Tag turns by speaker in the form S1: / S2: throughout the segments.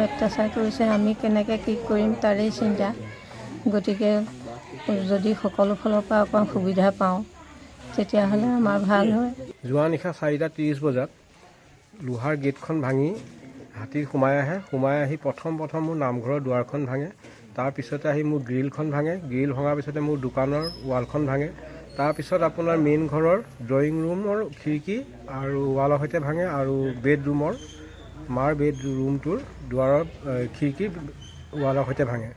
S1: অত্যাচাৰ কৰিছে, আমি কেনেকৈ কি কৰিম তাৰেই চিন্তা। গতিকে যদি সকলো ফালৰ পৰা অকণ সুবিধা পাওঁ তেতিয়াহ'লে আমাৰ ভাল হয়।
S2: যোৱা নিশা 4:30 বজাত লোহাৰ গেটখন ভাঙি হাতী সোমাই আহি প্ৰথম মোৰ নামঘৰৰ দুৱাৰখন ভাঙে। তাৰপিছতে আহি মোৰ গ্ৰিলখন ভাঙে। গ্ৰিল ভঙাৰ পিছতে মোৰ দোকানৰ ৱালখন ভাঙে। তাৰপিছত আপোনাৰ মেইন ঘৰৰ ড্ৰয়িং ৰুমৰ খিৰিকী আৰু ৱালৰ সৈতে ভাঙে আৰু বেডৰুমৰ মাৰ বেডৰুমটোৰ দুৱাৰৰ খিৰিকীৰ ৱালৰ সৈতে ভাঙে।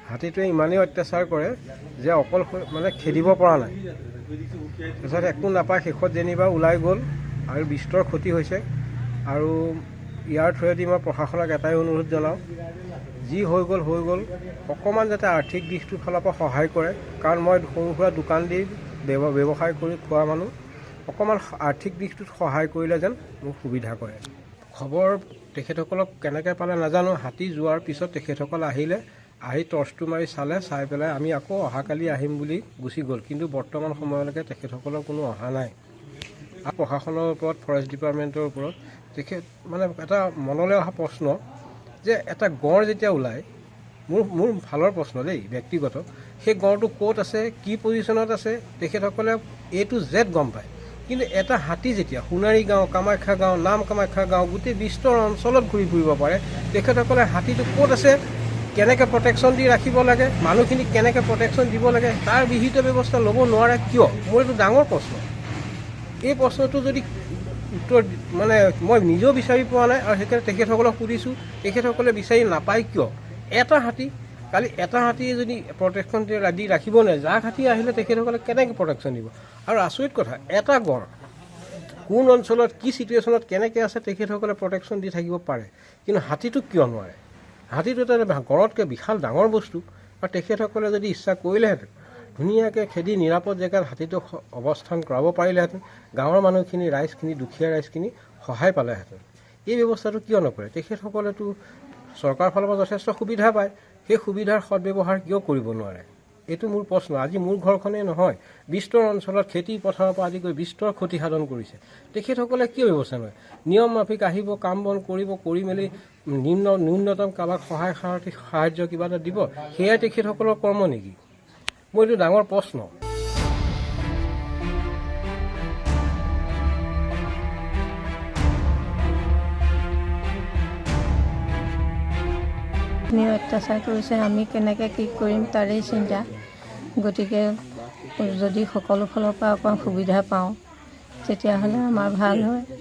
S2: হাতীটোৱে ইমানেই অত্যাচাৰ কৰে যে অকল মানে খেদিব পৰা নাই। তাৰপিছত একো নাপায়, শেষত যেনিবা ওলাই গ'ল আৰু বিস্তৰ ক্ষতি হৈছে। আৰু ইয়াৰ থ্ৰুৱেদি মই প্ৰশাসনক এটাই অনুৰোধ জনাওঁ, যি হৈ গ'ল অকণমান যাতে আৰ্থিক দিশটোৰ ফালৰ পৰা সহায় কৰে। কাৰণ মই সৰু সুৰা দোকান দি ব্যৱসায় কৰি খোৱা মানুহ, অকণমান আৰ্থিক দিশটোত সহায় কৰিলে যেন মোক সুবিধা কৰে। খবৰ তেখেতসকলক কেনেকৈ পালে নাজানো। হাতী যোৱাৰ পিছত তেখেতসকল আহি টৰ্চটো মাৰি চাই পেলাই আমি আকৌ অহাকালি আহিম বুলি গুচি গ'ল। কিন্তু বৰ্তমান সময়লৈকে তেখেতসকলৰ কোনো অহা নাই। আৰু প্ৰশাসনৰ ওপৰত, ফৰেষ্ট ডিপাৰ্টমেণ্টৰ ওপৰত মানে এটা মনলৈ অহা প্ৰশ্ন যে এটা গড় যেতিয়া ওলায়, মোৰ ভালৰ প্ৰশ্ন দেই, ব্যক্তিগত, সেই গড়টো ক'ত আছে, কি পজিশ্যনত আছে, তেখেতসকলে A to Z গম পায়। কিন্তু এটা হাতী যেতিয়া সোণাৰী গাঁও, কামাখ্যা গাঁও, নাম কামাখ্যা গাঁও, গোটেই বিস্তৰ অঞ্চলত ঘূৰি ফুৰিব পাৰে, তেখেতসকলে হাতীটো ক'ত আছে, কেনেকৈ প্ৰটেকশ্যন দি ৰাখিব লাগে, মানুহখিনিক কেনেকৈ প্ৰটেকশ্যন দিব লাগে, তাৰ বিহিত ব্যৱস্থা ল'ব নোৱাৰে কিয়? মোৰ এইটো ডাঙৰ প্ৰশ্ন। এই প্ৰশ্নটো যদি উত্তৰ মানে মই নিজেও বিচাৰি পোৱা নাই আৰু সেইকাৰণে তেখেতসকলক সুধিছোঁ, তেখেতসকলে বিচাৰি নাপায় কিয়? এটা হাতীয়ে যদি প্ৰটেকশ্যন দি ৰাখিব নোৱাৰে, জাক হাতী আহিলে তেখেতসকলে কেনেকৈ প্ৰটেকশ্যন দিব? আৰু আচৰিত কথা, এটা গড় কোন অঞ্চলত কি চিটুৱেশ্যনত কেনেকৈ আছে তেখেতসকলে প্ৰটেকশ্যন দি থাকিব পাৰে, কিন্তু হাতীটো কিয় নোৱাৰে? হাতীটো এটা গড়তকৈ বিশাল ডাঙৰ বস্তু। আৰু তেখেতসকলে যদি ইচ্ছা কৰিলেহেঁতেন ধুনীয়াকৈ খেদি নিৰাপদ জেগাত হাতীটো অৱস্থান কৰাব পাৰিলেহেঁতেন, গাঁৱৰ মানুহখিনি, ৰাইজখিনি, দুখীয়া ৰাইজখিনি সহায় পালেহেঁতেন। এই ব্যৱস্থাটো কিয় নকৰে? তেখেতসকলেতো চৰকাৰৰ ফালৰ পৰা যথেষ্ট সুবিধা পায়, সেই সুবিধাৰ সদব্যৱহাৰ কিয় কৰিব নোৱাৰে? এইটো মোৰ প্ৰশ্ন। আজি মোৰ ঘৰখনেই নহয়, বিস্তৰ অঞ্চলত খেতি পথাৰৰ পৰা আদি কৰি বিস্তৰ ক্ষতি সাধন কৰিছে। তেখেতসকলে কিয় ব্যৱস্থা নলয়? নিয়ম মাফিক আহিব, কাম বন কৰিব, কৰি মেলি ন্যূনতম কাৰোবাক সাহায্য কিবা এটা দিব, সেয়াই তেখেতসকলৰ কৰ্ম নেকি? মোৰ এইটো ডাঙৰ প্ৰশ্ন।
S1: অত্যাচাৰ কৰিছে, আমি কেনেকৈ কি কৰিম তাৰেই চিন্তা। গতিকে যদি সকলো ফালৰ পৰা অকণ সুবিধা পাওঁ তেতিয়াহ'লে আমাৰ ভাল হয়।